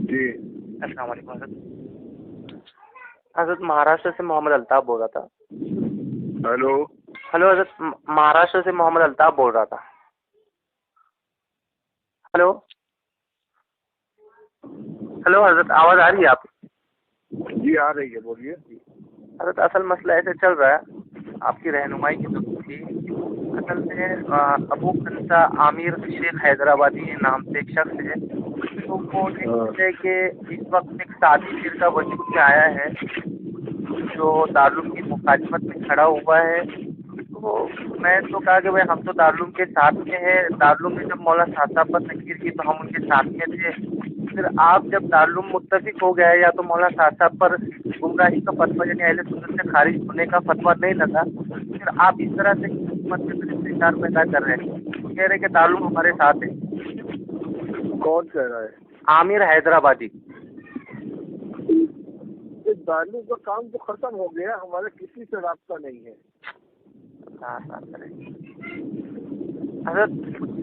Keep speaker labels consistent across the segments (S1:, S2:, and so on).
S1: جی
S2: السلام علیکم حضرت مہاراشٹر سے محمد الطاف بول رہا تھا.
S1: ہیلو.
S2: ہلو حضرت, مہاراشٹر سے محمد الطاف بول رہا تھا. ہلو ہلو حضرت, آواز آ رہی ہے آپ؟
S1: جی آ رہی ہے, بولیے.
S2: حضرت اصل مسئلہ ایسے چل رہا ہے, آپ کی رہنمائی کی ضرورت تھی. اصل میں ابو خنسا عامر شیخ حیدرآبادی نام سے ایک شخص ہے, تو وہ یہ ہے کہ اس وقت ایک سادی پیر کا وجود میں آیا ہے جو دارالعلوم کی مخالفت میں کھڑا ہوا ہے. تو میں تو کہا کہ بھائی ہم تو دارالعلوم کے ساتھ میں ہیں, دارالعلوم نے جب مولانا صاحب صاحب پر تنقید کی تو ہم ان کے ساتھ میں تھے. پھر آپ جب دارالعلوم متفق ہو گیا یا تو مولانا صاحب صاحب پر گمراہی کا فتویٰ یعنی اہل سنت سے خارج ہونے کا فتویٰ نہیں لگا, پھر آپ اس طرح سے حکومت کے پھر انتشار پیدا کر رہے ہیں. وہ کہہ رہے ہیں کہ دارالعلوم ہمارے ساتھ ہے.
S1: کون کہہ رہا ہے؟
S2: عامر حیدرآبادی.
S1: دارالعلوم کا کام تو ختم ہو گیا, ہمارے کسی سے رابطہ نہیں ہے.
S2: حضرت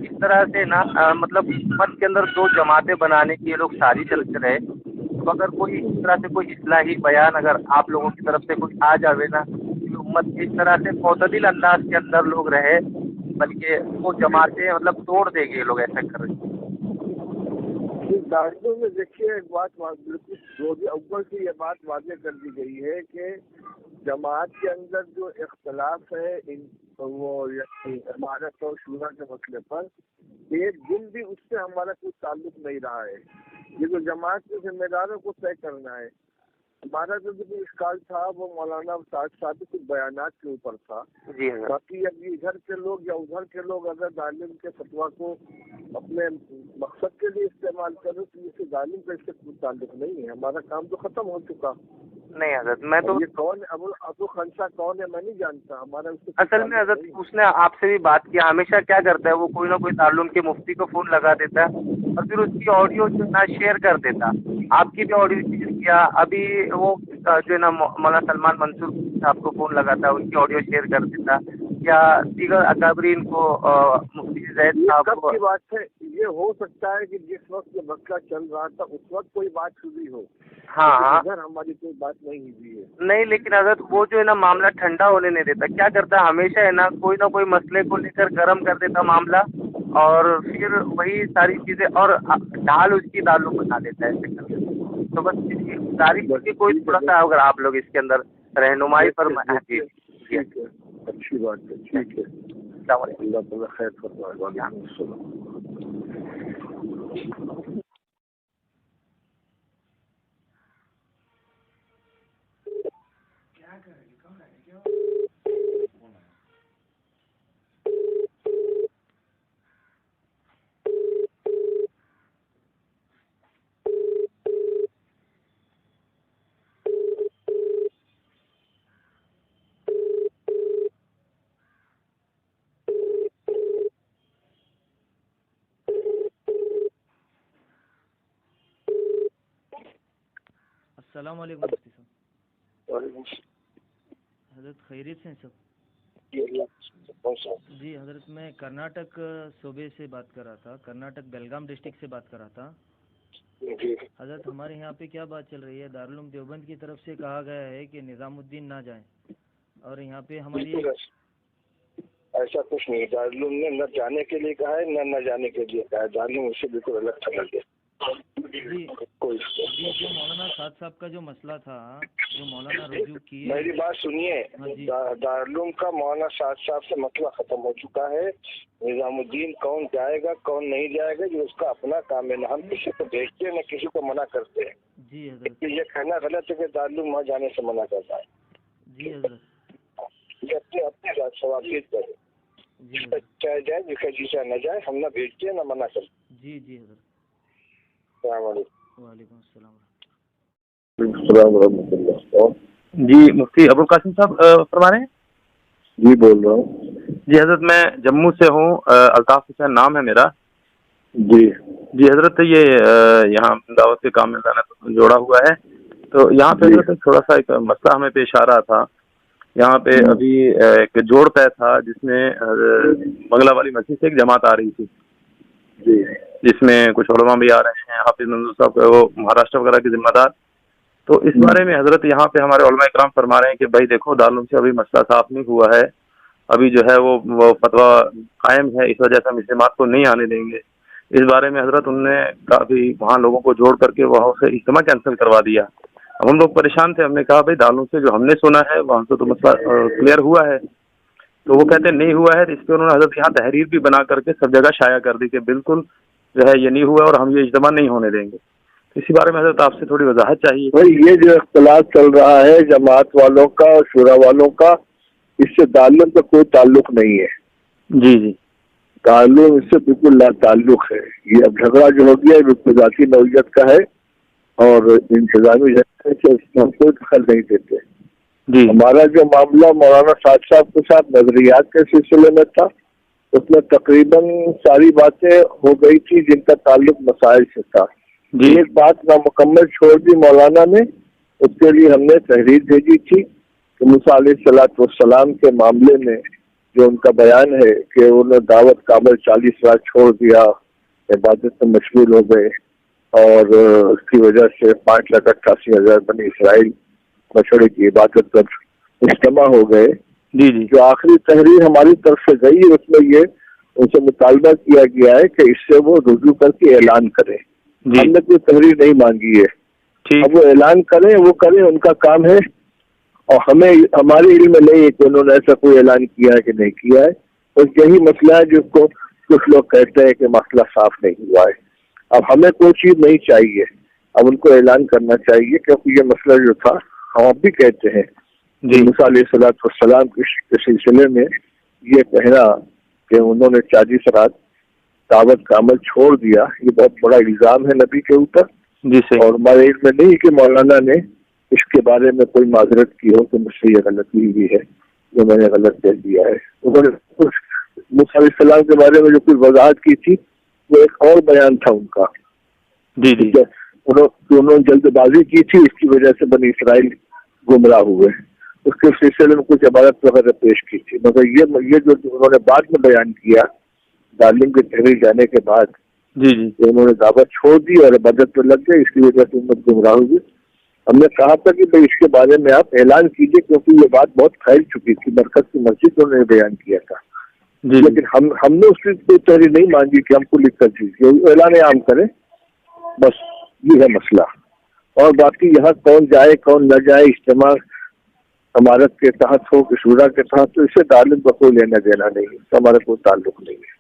S2: اس طرح سے نا مطلب حکومت کے اندر دو جماعتیں بنانے کی یہ لوگ سازش چل رہے. تو اگر کوئی اس طرح سے کوئی اصلاحی بیان اگر آپ لوگوں کی طرف سے کوئی آ جاوے نا, حکومت اس طرح سے معتدل انداز کے اندر لوگ رہے, بلکہ وہ جماعتیں مطلب توڑ دے گے یہ لوگ ایسا کر رہے.
S1: دارالعلوم میں دیکھیے ایک بات بالکل روز اول سے یہ بات واضح کر دی گئی ہے کہ جماعت کے اندر جو اختلاف ہے وہ عمارت اور شورا کے مسئلے پر, ایک دن بھی اس سے ہمارا کوئی تعلق نہیں رہا ہے. یہ جو جماعت کے ذمہ داروں کو طے کرنا ہے. ہمارا جو اشکال تھا وہ مولانا صاحب کچھ بیانات کے اوپر تھا. باقی اب ادھر کے لوگ یا ادھر کے لوگ اگر دارالعلوم کے فتویٰ کو اپنے مقصد کے لیے استعمال کریں تو اس سے دارالعلوم کا اس سے کوئی تعلق نہیں ہے. ہمارا کام تو ختم ہو چکا.
S2: نہیں حضرت, میں تو
S1: یہ کون ابو خنسا کون ہے میں نہیں جانتا. ہمارا
S2: اصل میں حضرت اس نے آپ سے بھی بات کیا, ہمیشہ کیا کرتا ہے وہ کوئی نہ کوئی دارالعلوم کے مفتی کو فون لگا دیتا ہے اور پھر اس کی آڈیو جو نا شیئر کر دیتا. آپ کی بھی آڈیو شیئر کیا, ابھی وہ جو ہے نا مولانا سلمان منصور صاحب کو فون لگاتا, ان کی آڈیو شیئر کر دیتا, یا دیگر اکابرین کو مفتی زید صاحب کو.
S1: کی بات ہے یہ ہو سکتا ہے کہ جس وقت یہ مسئلہ چل رہا تھا اس وقت کوئی بات ہوئی ہو.
S2: ہاں
S1: ہماری کوئی بات نہیں ہوئی ہے.
S2: نہیں, لیکن حضرت وہ جو ہے نا معاملہ ٹھنڈا ہونے نہیں دیتا. کیا کرتا ہے ہمیشہ ہے نا کوئی مسئلے کو لے کر گرم کر دیتا معاملہ, اور پھر وہی ساری چیزیں اور ڈھال اس کی دارالعلوم بنا دیتا ہے ایسے کر کے. تو بس تاریخ کی کوئی تھوڑا سا اگر آپ لوگ اس کے اندر رہنمائی پر.
S1: اچھی بات ہے, ٹھیک ہے.
S2: السلام علیکم.
S1: اللہ تعالیٰ خیر فرمائے. وعلیکم السلام.
S3: السلام علیکم مفتی صاحب.
S1: وعلیکم
S3: حضرت خیریت سے ہیں سب؟
S1: السلام.
S3: جی حضرت, میں کرناٹک صوبے سے بات کر رہا تھا, کرناٹک بیلگام ڈسٹرکٹ سے بات کر رہا تھا. حضرت ہمارے یہاں پہ کیا بات چل رہی ہے, دارالعلوم دیوبند کی طرف سے کہا گیا ہے کہ نظام الدین نہ جائیں, اور یہاں پہ ہماری
S1: ایسا کچھ نہیں. دارالعلوم نے نہ جانے کے لیے کہا ہے نہ جانے کے لیے کہا ہے. دارالعلوم اس سے بالکل الگ تھا.
S3: جی جو مولانا صاحب کا جو مسئلہ تھا, جو مولانا رجوع کیے,
S1: میری بات سنیے. دارالعلوم کا مولانا صاحب سے مسئلہ ختم ہو چکا ہے. نظام الدین کون جائے گا کون نہیں جائے گا یہ اس کا اپنا کام ہے. نہ ہم کسی کو بھیجتے ہیں نہ کسی کو منع کرتے ہیں.
S3: جی حضرت,
S1: یہ کہنا غلط ہے کہ دارالعلوم وہاں جانے سے منع کرتا ہے.
S3: جی حضرت,
S1: یہ اپنے بات سوابیت کرے. چاہے جائے جسے نہ جائے, ہم نہ بھیجتے ہیں نہ منع کرتے.
S3: جی جی حضرت.
S1: السلام علیکم.
S3: وعلیکم السلام.
S1: السلام ورحمۃ اللہ.
S2: جی مفتی ابو القاسم صاحب فرما رہے ہیں؟
S1: جی بول رہا ہوں.
S2: جی حضرت, میں جموں سے ہوں, الطاف حسین نام ہے میرا.
S1: جی
S2: حضرت, یہ یہاں دعوت کے کام میں جوڑا ہوا ہے, تو یہاں پہ حضرت تھوڑا سا ایک مسئلہ ہمیں پیش آ رہا تھا. یہاں پہ ابھی ایک جوڑ طے تھا جس میں بنگلہ والی مسجد سے ایک جماعت آ رہی تھی.
S4: جس میں کچھ علماء بھی آ رہے ہیں, حافظ منظور صاحب وہ مہاراشٹر وغیرہ کے ذمہ دار. تو اس بارے میں حضرت یہاں پہ ہمارے علماء کرام فرما رہے ہیں کہ بھائی دیکھو دارالعلوم سے ابھی مسئلہ صاف نہیں ہوا ہے, ابھی جو ہے وہ فتویٰ قائم ہے, اس وجہ سے ہم اجتماع کو نہیں آنے دیں گے. اس بارے میں حضرت ان نے کافی وہاں لوگوں کو جوڑ کر کے وہاں سے اجتماع کینسل کروا دیا. اب ہم لوگ پریشان تھے, ہم نے کہا بھائی دارالعلوم سے جو ہم نے سنا ہے وہاں سے تو مسئلہ کلیئر ہوا ہے. تو وہ کہتے نہیں ہوا ہے. اس پہ انہوں نے حضرت یہاں تحریر بھی بنا کر کے سب جگہ شائع کر دی کہ بالکل جو ہے یہ نہیں ہوا اور ہم یہ اجتماع نہیں ہونے دیں گے. اسی بارے میں حضرت آپ سے تھوڑی وضاحت چاہیے.
S1: بھائی یہ جو اختلاف چل رہا ہے جماعت والوں کا اور شورا والوں کا, اس سے دارالعلوم کا کوئی تعلق نہیں ہے.
S4: جی جی,
S1: دارالعلوم اس سے بالکل لا تعلق ہے. یہ اب جھگڑا جو ہو گیا ہے بالکل ذاتی نوعیت کا ہے اور انتظامی ہم کوئی دخل نہیں دیتے.
S4: جی
S1: ہمارا جو معاملہ مولانا سعد صاحب کے ساتھ نظریات کے سلسلے میں تھا, اس میں تقریباً ساری باتیں ہو گئی تھی جن کا تعلق مسائل سے تھا.
S4: جی
S1: ایک بات نامکمل چھوڑ دی مولانا نے, اس کے لیے ہم نے تحریر بھیجی تھی کہ موسیٰ علیہ الصلوۃ والسلام کے معاملے میں جو ان کا بیان ہے کہ انہوں نے دعوت کا عمل 40 سال چھوڑ دیا, عبادت میں مشغول ہو گئے اور اس کی وجہ سے 5,88,000 بنی اسرائیل بچڑے کی عبادت پر مجتمع ہو گئے.
S4: جی جی,
S1: جو آخری تحریر ہماری طرف سے گئی اس میں یہ ان سے مطالبہ کیا گیا ہے کہ اس سے وہ رجوع کر کے اعلان کریں. ہم نے کوئی تحریر نہیں مانگی ہے. اب وہ اعلان کریں, وہ کریں, ان کا کام ہے. اور ہمیں ہمارے علم میں نہیں ہے کہ انہوں نے ایسا کوئی اعلان کیا ہے کہ نہیں کیا ہے. بس یہی مسئلہ ہے جس کو کچھ لوگ کہتے ہیں کہ مسئلہ صاف نہیں ہوا ہے. اب ہمیں کوئی چیز نہیں چاہیے, اب ان کو اعلان کرنا چاہیے کیونکہ یہ مسئلہ جو تھا ہم اب بھی کہتے ہیں موسیٰ علیہ الصلوۃ والسلام کے سلسلے میں یہ کہنا کہ انہوں نے 40 رات دعوت کا عمل چھوڑ دیا, یہ بہت بڑا الزام ہے نبی کے اوپر.
S4: جی صحیح.
S1: اور ہمارے علم میں نہیں کہ مولانا نے اس کے بارے میں کوئی معذرت کی ہو کہ مجھ سے یہ غلطی ہوئی ہے, جو میں نے غلط کہہ دیا ہے. انہوں نے موسیٰ علیہ السلام کے بارے میں جو کچھ وضاحت کی تھی وہ ایک اور بیان تھا ان کا.
S4: جی جی,
S1: انہوں نے جلد بازی کی تھی, اس کی وجہ سے بنی اسرائیل گمراہ ہوئے. اس کے سلسلے میں کچھ عبادت وغیرہ پیش کی تھی, مگر یہ جو انہوں نے بعد میں بیان کیا دارالعلوم کے تحریر جانے کے بعد,
S4: جی جی,
S1: انہوں نے دعوت چھوڑ دی اور عبادت پہ لگ گئے, اس کی وجہ سے امت گمراہ ہوئی. ہم نے کہا تھا کہ بھائی اس کے بارے میں آپ اعلان کیجئے کیونکہ یہ بات بہت پھیل چکی تھی, مرکز کی مسجد انہوں نے بیان کیا تھا.
S4: جی,
S1: لیکن ہم نے اس کی کوئی تحریر نہیں مانگی کہ ہم کو لکھ کر دیجیے, اعلان عام کریں, بس یہ ہے مسئلہ. اور باقی یہاں کون جائے کون نہ جائے, اجتماع امارت کے تحت ہو کہ شورا کے تحت, تو اسے دارالعلوم کا کوئی لینا دینا نہیں ہے, ہمارا کوئی تعلق نہیں ہے.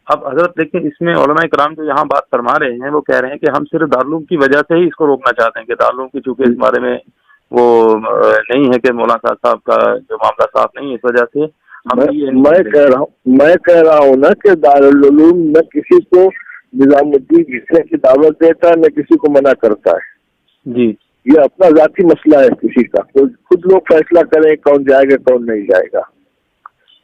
S4: اب حضرت دیکھیں اس میں علماء کرام جو یہاں بات فرما رہے ہیں وہ کہہ رہے ہیں کہ ہم صرف دارالعلوم کی وجہ سے ہی اس کو روکنا چاہتے ہیں کہ دارالعلوم کی چونکہ اس بارے میں وہ نہیں ہے کہ مولانا صاحب کا جو معاملہ صاف نہیں ہے, اس وجہ سے
S1: میں کہہ رہا ہوں نا کہ دارالعلوم نہ کسی کو نظام الدین جسے کی دعوت دیتا ہے نہ کسی کو منع کرتا ہے.
S4: جی,
S1: یہ اپنا ذاتی مسئلہ ہے کسی کا, خود لوگ فیصلہ کریں کون جائے گا کون نہیں جائے گا.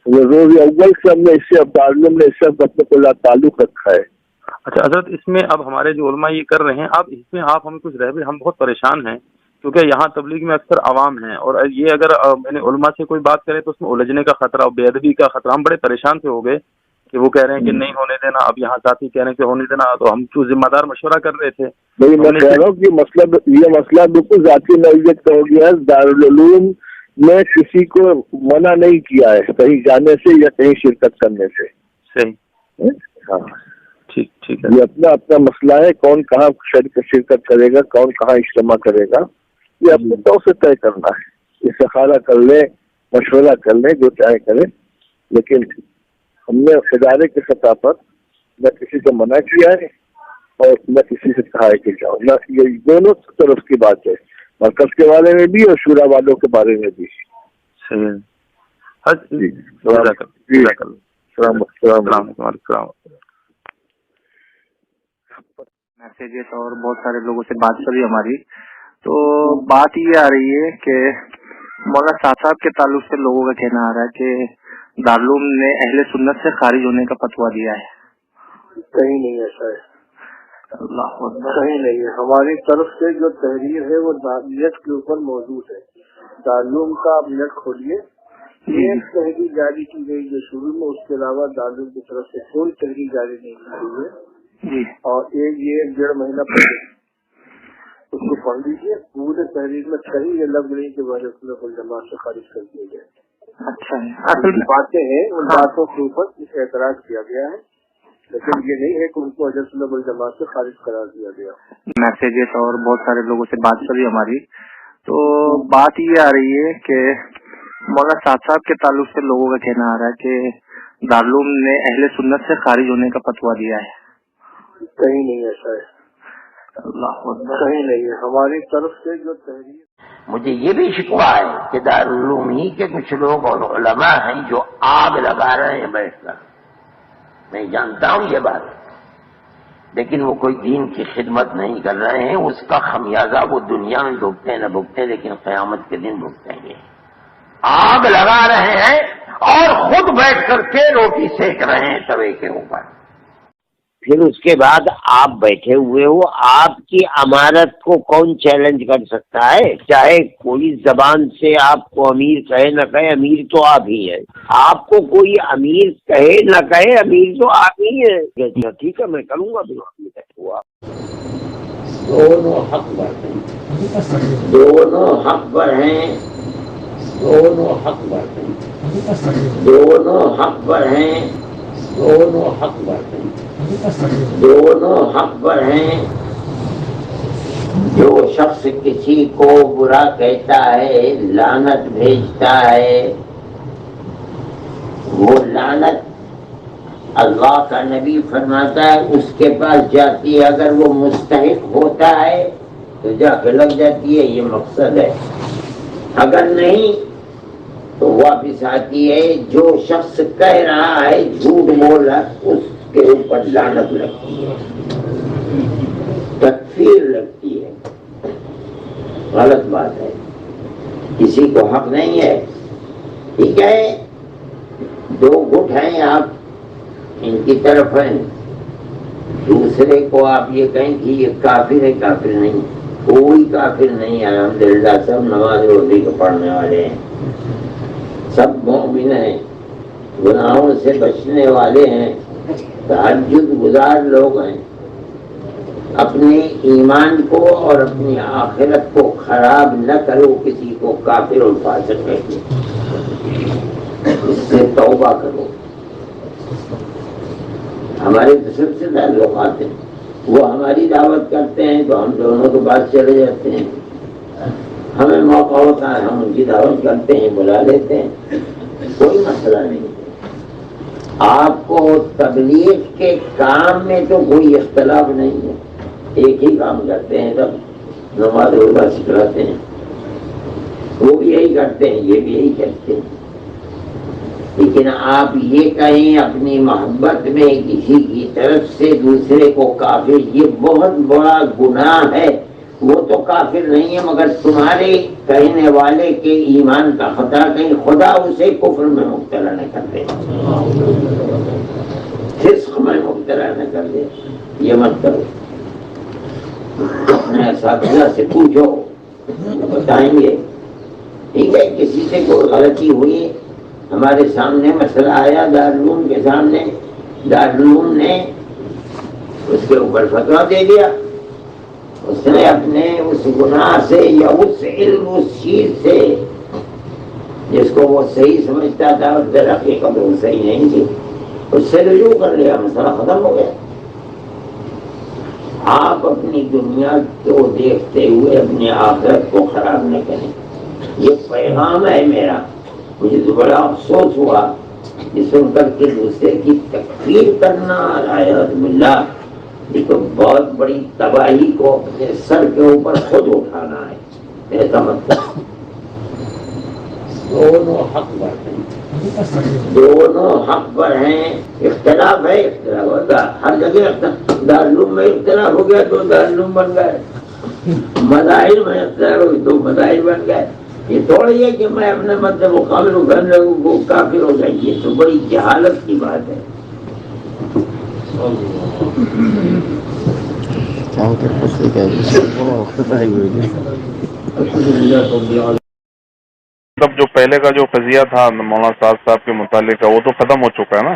S1: روز اول سے ہم نے اس سے دارالعلوم نے اس سے اپنے کو تعلق رکھا ہے.
S4: اچھا حضرت, اس میں اب ہمارے جو علماء یہ کر رہے ہیں, اب اس میں آپ ہمیں کچھ رہ ہم بہت پریشان ہیں کیونکہ یہاں تبلیغ میں اکثر عوام ہیں, اور یہ اگر میں نے علماء سے کوئی بات کرے تو اس میں الجھنے کا خطرہ, بے ادبی کا خطرہ. ہم بڑے پریشان سے ہو گئے کہ وہ کہہ رہے ہیں کہ نہیں ہونے دینا, اب یہاں ساتھی کہہ رہے ہیں کہ ہونے دینا, تو ہم کیوں ذمہ دار مشورہ کر رہے تھے.
S1: نہیں, میں کہہ رہا ہوں کہ یہ مسئلہ بالکل ذاتی نوعیت کا ہو گیا ہے. دارالعلوم میں کسی کو منع نہیں کیا ہے کہیں جانے سے یا کہیں شرکت کرنے سے.
S4: صحیح,
S1: ہاں
S4: ٹھیک ٹھیک ہے.
S1: یہ اپنا مسئلہ ہے, کون کہاں شرکت کرے گا, کون کہاں اجتماع کرے گا, یہ اپنے طور سے طے کرنا ہے. استخارہ کر لیں, مشورہ کر لیں, جو چاہے کریں, لیکن ہم نے ادارے کی سطح پر نہ کسی کو منع کیا ہے اور نہ کسی سے کہا ہے کہ جاؤ. نہ یہ دونوں طرف کی بات ہے, مرکز کے بارے میں بھی اور شورا والوں کے بارے میں بھی.
S2: میسیجز اور بہت سارے لوگوں سے بات کری ہماری, تو بات یہ آ رہی ہے کہ مولانا صاحب کے تعلق سے لوگوں کا کہنا آ رہا ہے کہ دارالعلوم نے اہل سنت سے خارج ہونے کا فتویٰ دیا ہے.
S1: کہیں نہیں ایسا ہے, کہیں نہیں ہے. ہماری طرف سے جو تحریر ہے وہ نیت کے اوپر موجود ہے. دارالعلوم کا آپ نیٹ کھولیے, ایک تحریر جاری کی گئی جو شروع میں, اس کے علاوہ دارالعلوم کی طرف سے کوئی تحریر جاری نہیں کی گئی ہے.
S2: جی
S1: اور یہ 1.5 مہینہ پہلے اس کو پڑھ لیجیے. پورے تحریر میں کہیں یہ لفظ نہیں کہ وحدت سنت والجماعت سے خارج کر دیے گئے.
S2: اچھا ہے. اصل میں
S1: باتیں ہیں ان باتوں کے اوپر کچھ اعتراض کیا گیا ہے، لیکن یہ نہیں ہے کہ ان کو وحدت سنت والجماعت سے خارج قرار دیا گیا.
S2: میسیجز اور بہت سارے لوگوں سے بات کری ہماری، تو بات یہ آ رہی ہے کہ مولانا سعد صاحب کے تعلق سے لوگوں کا کہنا آ رہا ہے کہ دارالعلوم نے اہل سنت سے خارج ہونے کا فتویٰ دیا ہے.
S1: کہیں نہیں ایسا ہے،
S2: اللہ اکبر.
S1: کہیں نہیں ہے. ہماری طرف سے جو تحریر
S5: مجھے یہ بھی شکوہ ہے کہ دارالعلوم ہی کے کچھ لوگ اور علماء ہیں جو آگ لگا رہے ہیں بیٹھ کر. میں جانتا ہوں یہ بات، لیکن وہ کوئی دین کی خدمت نہیں کر رہے ہیں. اس کا خمیازہ وہ دنیا میں بھگتے نہ بھگتے، لیکن قیامت کے دن بھگتیں گے. آگ لگا رہے ہیں اور خود بیٹھ کر کے روٹی سیک رہے ہیں توے کے اوپر. پھر اس کے بعد آپ بیٹھے ہوئے ہو، آپ کی امارت کو کون چیلنج کر سکتا ہے؟ چاہے کوئی زبان سے آپ کو امیر کہے نہ کہے، امیر تو آپ ہی ہے. آپ کو کوئی امیر کہے نہ کہے، امیر تو آپ ہی ہے. ٹھیک ہے، میں کروں گا ہوا. دونوں حق پر ہیں، دونوں حق پر ہیں، دونوں حق پر ہیں، دونوں حق پر ہیں، دونوں حق پر ہیں، دونوں حق پر ہیں. جو شخص کسی کو برا کہتا ہے، لعنت بھیجتا ہے، وہ لعنت اللہ کا نبی فرماتا ہے اس کے پاس جاتی ہے. اگر وہ مستحق ہوتا ہے تو جا کے لگ جاتی ہے، یہ مقصد ہے. اگر نہیں تو واپس آتی ہے. جو شخص کہہ رہا ہے، جھوٹ بول رہا ہے، اس کے اوپر لعنت لگتی ہے، تکفیر لگتی ہے. غلط بات ہے، کسی کو حق نہیں ہے. ٹھیک ہے، 2 گٹ ہیں، آپ ان کی طرف ہیں. دوسرے کو آپ یہ کہیں کہ یہ کافر ہے. کافر نہیں، کوئی کافر نہیں. الحمدللہ سب نماز روزی کو پڑھنے والے ہیں، سب مومن ہیں، گناہوں سے بچنے والے ہیں، تہجد گزار لوگ ہیں. اپنے ایمان کو اور اپنی آخرت کو خراب نہ کرو کسی کو کافر اور فاسق کہہ کے. اس سے توبہ کرو. ہمارے سب سے تعلقات ہیں، وہ ہماری دعوت کرتے ہیں تو ہم دونوں کے پاس چلے جاتے ہیں. ہمیں موقع ہوتا ہے ہم ان کی دعوت کرتے ہیں، بلا لیتے ہیں، کوئی مسئلہ نہیں. آپ کو تبلیغ کے کام میں تو کوئی اختلاف نہیں ہے، ایک ہی کام کرتے ہیں. سب نماز روزہ سکھلاتے ہیں، وہ بھی یہی کرتے ہیں، یہ بھی یہی کرتے ہیں. لیکن آپ یہ کہیں اپنی محبت میں کسی کی طرف سے دوسرے کو کافر، یہ بہت بڑا گناہ ہے. وہ تو کافر نہیں ہے، مگر تمہارے کہنے والے کے ایمان کا خطرہ، کہیں خدا اسے کفر میں مبتلا نہ کر دے، فسق میں مبتلا نہ کر دے. یہ مت کرو. اپنے اساتذہ سے پوچھو، بتائیں گے. ٹھیک ہے، کسی سے کوئی غلطی ہوئی، ہمارے سامنے مسئلہ آیا دارالعلوم کے سامنے، دارالعلوم نے اس کے اوپر فتویٰ دے دیا. اس نے اپنے اس گناہ سے یا اس علم، اس چیز سے جس کو وہ صحیح سمجھتا تھا، اس در حقیقت وہ صحیح نہیں تھی، اس سے رجوع کر لیا، مسئلہ ختم ہو گیا. آپ اپنی دنیا کو دیکھتے ہوئے اپنی آخرت کو خراب نہ کریں. یہ پیغام ہے میرا. مجھے تو بڑا افسوس ہوا یہ سن کر کے دوسرے کی تکفیر کرنا، العیاذ باللہ. یہ تو بہت بڑی تباہی کو اپنے سر کے اوپر خود اٹھانا ہے. ایسا مطلب دونوں حق پر ہیں، دونوں حق پر ہیں. اختلاف ہے، اختلاف ہوتا ہر جگہ. دارالعلوم میں اختلاف ہو گیا تو دارالعلوم بن گئے، مذاہب میں اختلاف ہو گیا تو مذاہب بن گئے. یہ تھوڑی ہے کہ میں اپنے مطلب مقابل کرنے کو کافر ہو جائے. یہ تو بڑی جہالت کی بات ہے.
S6: مطلب جو پہلے کا جو قضیہ تھا مولانا صاحب کے متعلق کا، وہ تو ختم ہو چکا ہے نا.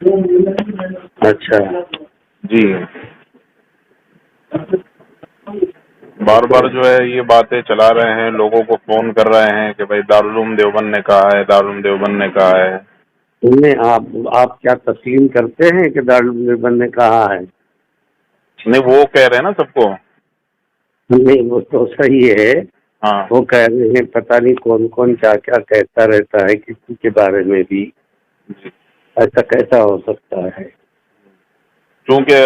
S6: اچھا
S7: جی بار بار جو ہے یہ باتیں چلا رہے ہیں، لوگوں کو فون کر رہے ہیں کہ بھائی دارالعلوم دیوبند نے کہا ہے، دارالعلوم دیوبند نے کہا ہے.
S6: نہیں، آپ کیا تسلیم کرتے ہیں کہ دارالعلوم دیوبند نے کہا ہے؟
S7: نہیں وہ کہہ رہے ہیں نا سب کو.
S6: نہیں وہ تو صحیح ہے،
S7: ہاں
S6: وہ کہہ رہے ہیں پتہ نہیں کون کون کیا کیا کہتا رہتا ہے کسی کے بارے میں بھی. ایسا کیسا ہو سکتا ہے؟
S7: چونکہ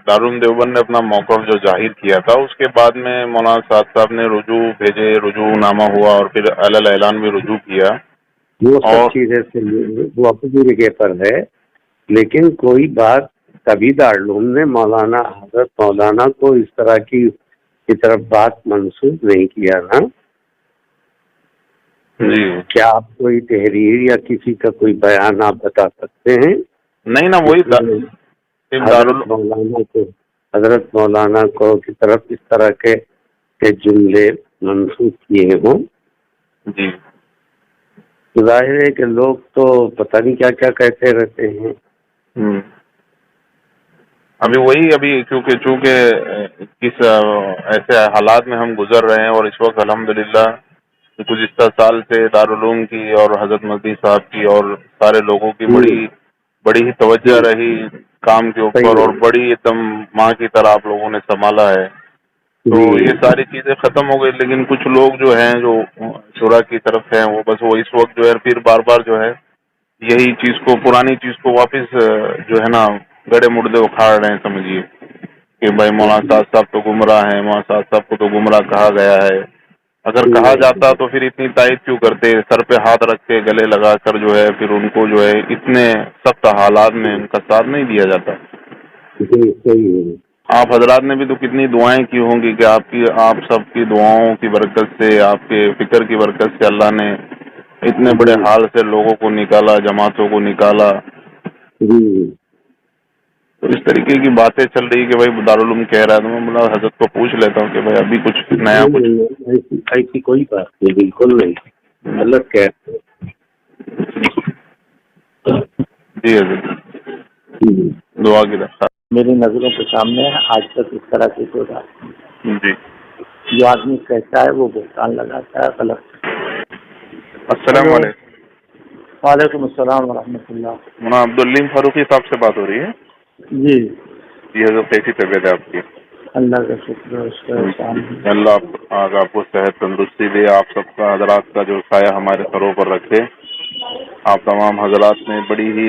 S7: دارالعلوم دیوبند نے اپنا موقف جو ظاہر کیا تھا اس کے بعد میں مولانا سعد صاحب نے رجوع بھیجے، رجوع نامہ ہوا اور پھر علل اعلان بھی رجوع کیا.
S6: وہ سب
S7: اور
S6: چیزیں سے وہ اپنی جگہ پر ہے، لیکن کوئی بات کبھی دارالعلوم نے حضرت مولانا کو اس طرح کی طرف بات منسوخ نہیں کیا نا.
S7: جی
S6: کیا آپ کوئی تحریر یا کسی کا کوئی بیان آپ بتا سکتے ہیں؟
S7: نہیں نا وہی
S6: حضرت مولانا کو کی طرف اس طرح کے جملے منسوخ کیے ہوں.
S7: جی
S6: ظاہر ہے کہ لوگ تو پتہ نہیں کیا کیا کہتے رہتے ہیں.
S7: ابھی چونکہ کس ایسے حالات میں ہم گزر رہے ہیں اور اس وقت الحمدللہ گزشتہ سال سے دارالعلوم کی اور حضرت مدنی صاحب کی اور سارے لوگوں کی بڑی ہی توجہ رہی کام کے اوپر اور بڑی ایک دم ماں کی طرح آپ لوگوں نے سنبھالا ہے. تو یہ ساری چیزیں ختم ہو گئی، لیکن کچھ لوگ جو ہیں جو شورا کی طرف ہیں وہ بس وہ اس وقت جو ہے پھر بار بار جو ہے یہی چیز کو پرانی چیز کو واپس جو ہے نا گڑے مردے اکھاڑ رہے ہیں. سمجھیے کہ بھائی مولانا صاحب تو گمراہ ہیں، مولانا صاحب کو تو گمراہ کہا گیا ہے. اگر کہا جاتا تو پھر اتنی تائید کیوں کرتے؟ سر پہ ہاتھ رکھ کے گلے لگا کر جو ہے پھر ان کو جو ہے اتنے سخت حالات میں ان کا ساتھ نہیں دیا جاتا. آپ حضرات نے بھی تو کتنی دعائیں کی ہوں گی کہ آپ سب کی دعاؤں کی برکت سے، آپ کے فکر کی برکت سے اللہ نے اتنے بڑے حال سے لوگوں کو نکالا، جماعتوں کو نکالا. تو اس طریقے کی باتیں چل رہی کہ بھائی دارالعلوم کہہ رہا ہے، تو میں بولا حضرت کو پوچھ لیتا ہوں کہ بھائی ابھی کچھ نیا کچھ
S6: ایسی کوئی بات نہیں، بالکل نہیں، غلط کہتے ہیں.
S7: جی حضرت دعا کی درخواست.
S6: میری نظروں کے سامنے آج تک اس طرح کی کوئی بات نہیں.
S7: جی
S6: جو آدمی کہتا ہے وہ بہتان لگاتا ہے، غلط.
S7: السلام علیکم.
S6: وعلیکم السلام ورحمۃ اللہ.
S7: مولانا عبداللیم فاروقی صاحب سے بات ہو رہی ہے؟
S6: جی
S7: یہ حضرت کیسی طبیعت ہے آپ کی؟
S6: اللہ کا شکر ہے، اس کا احسان ہے.
S7: اللہ آپ کو صحت تندرستی دے، آپ سب کا حضرات کا جو سایہ ہمارے سروں پر رکھے. آپ تمام حضرات نے بڑی ہی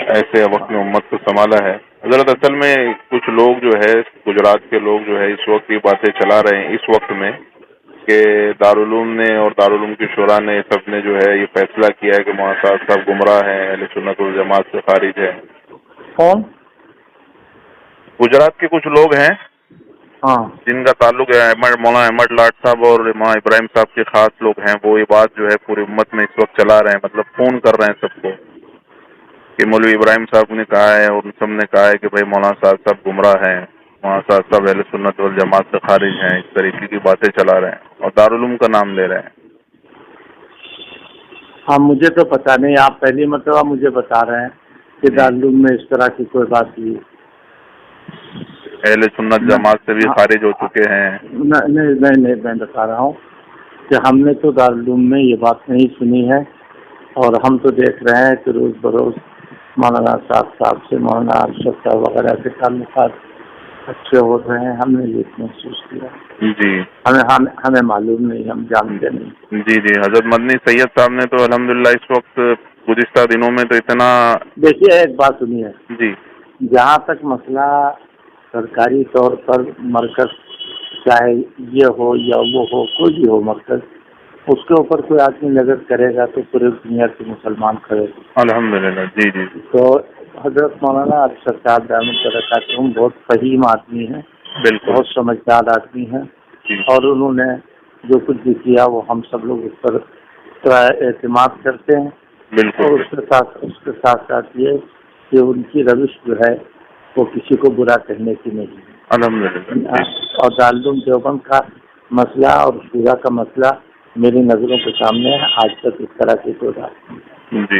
S7: ایسے وقت میں امت کو سنبھالا ہے. حضرت اصل میں کچھ لوگ جو ہے گجرات کے لوگ جو ہے اس وقت یہ باتیں چلا رہے ہیں اس وقت میں کہ دارالعلوم نے اور دارالعلوم کی شورا نے سب نے جو ہے یہ فیصلہ کیا ہے کہ مولانا صاحب گمراہ ہیں، اہل سنت والجماعت سے خارج ہیں.
S6: کون؟
S7: گجرات کے کچھ لوگ ہیں
S6: ہاں
S7: جن کا تعلق ہے مولانا احمد لاٹ صاحب اور مولانا ابراہیم صاحب کے خاص لوگ ہیں. وہ یہ بات جو ہے پوری امت میں اس وقت چلا رہے ہیں، مطلب فون کر رہے ہیں سب کو کہ مولوی ابراہیم صاحب نے کہا ہے اور سب نے کہا ہے کہ بھائی مولانا صاحب گمراہ ہیں، مولانا صاحب اہل سنت والجماعت سے خارج ہیں. اس طریقے کی باتیں چلا رہے ہیں اور دارالعلوم کا نام لے رہے ہیں.
S6: ہاں مجھے تو پتہ نہیں، آپ پہلی مرتبہ مجھے بتا رہے ہیں کہ دارالعلوم میں اس طرح کی کوئی بات نہیں.
S7: اہل سنت جماعت سے بھی خارج ہو چکے ہیں.
S6: نہیں میں بتا رہا ہوں کہ ہم نے تو دارالعلوم میں یہ بات نہیں سنی ہے، اور ہم تو دیکھ رہے ہیں کہ روز بروز مولانا صاحب سے، مولانا ارشد صاحب وغیرہ کے تعلقات اچھے ہو رہے ہیں. ہم نے یہ محسوس کیا.
S7: جی
S6: ہمیں معلوم نہیں، ہم جانتے نہیں.
S7: جی حضرت مدنی سید صاحب نے تو الحمدللہ اس وقت گزشتہ دنوں میں تو اتنا.
S6: دیکھیے ایک بات سنیے،
S7: جی
S6: جہاں تک مسئلہ سرکاری طور پر مرکز چاہے یہ ہو یا وہ ہو، کوئی بھی ہو مرکز، اس کے اوپر کوئی آدمی نظر کرے گا تو پورے دنیا کے مسلمان کھڑے گا.
S7: الحمدللہ. جی
S6: تو حضرت مولانا ارشد صاحب دامت برکاتہم بہت فہیم آدمی ہیں،
S7: بالکل
S6: بہت سمجھدار آدمی ہیں. اور انہوں نے جو کچھ بھی کیا وہ ہم سب لوگ اس پر اعتماد کرتے ہیں.
S7: بالکل.
S6: اور اس کے ساتھ یہ کہ ان کی روش جو ہے وہ کسی کو برا کہنے کی نہیں ہے.
S7: الحمدللہ.
S6: اور دارالعلوم دیوبند کا مسئلہ اور شورا کا مسئلہ میری نظروں کے سامنے ہے. آج تک اس طرح کی کوئی بات نہیں.
S7: جی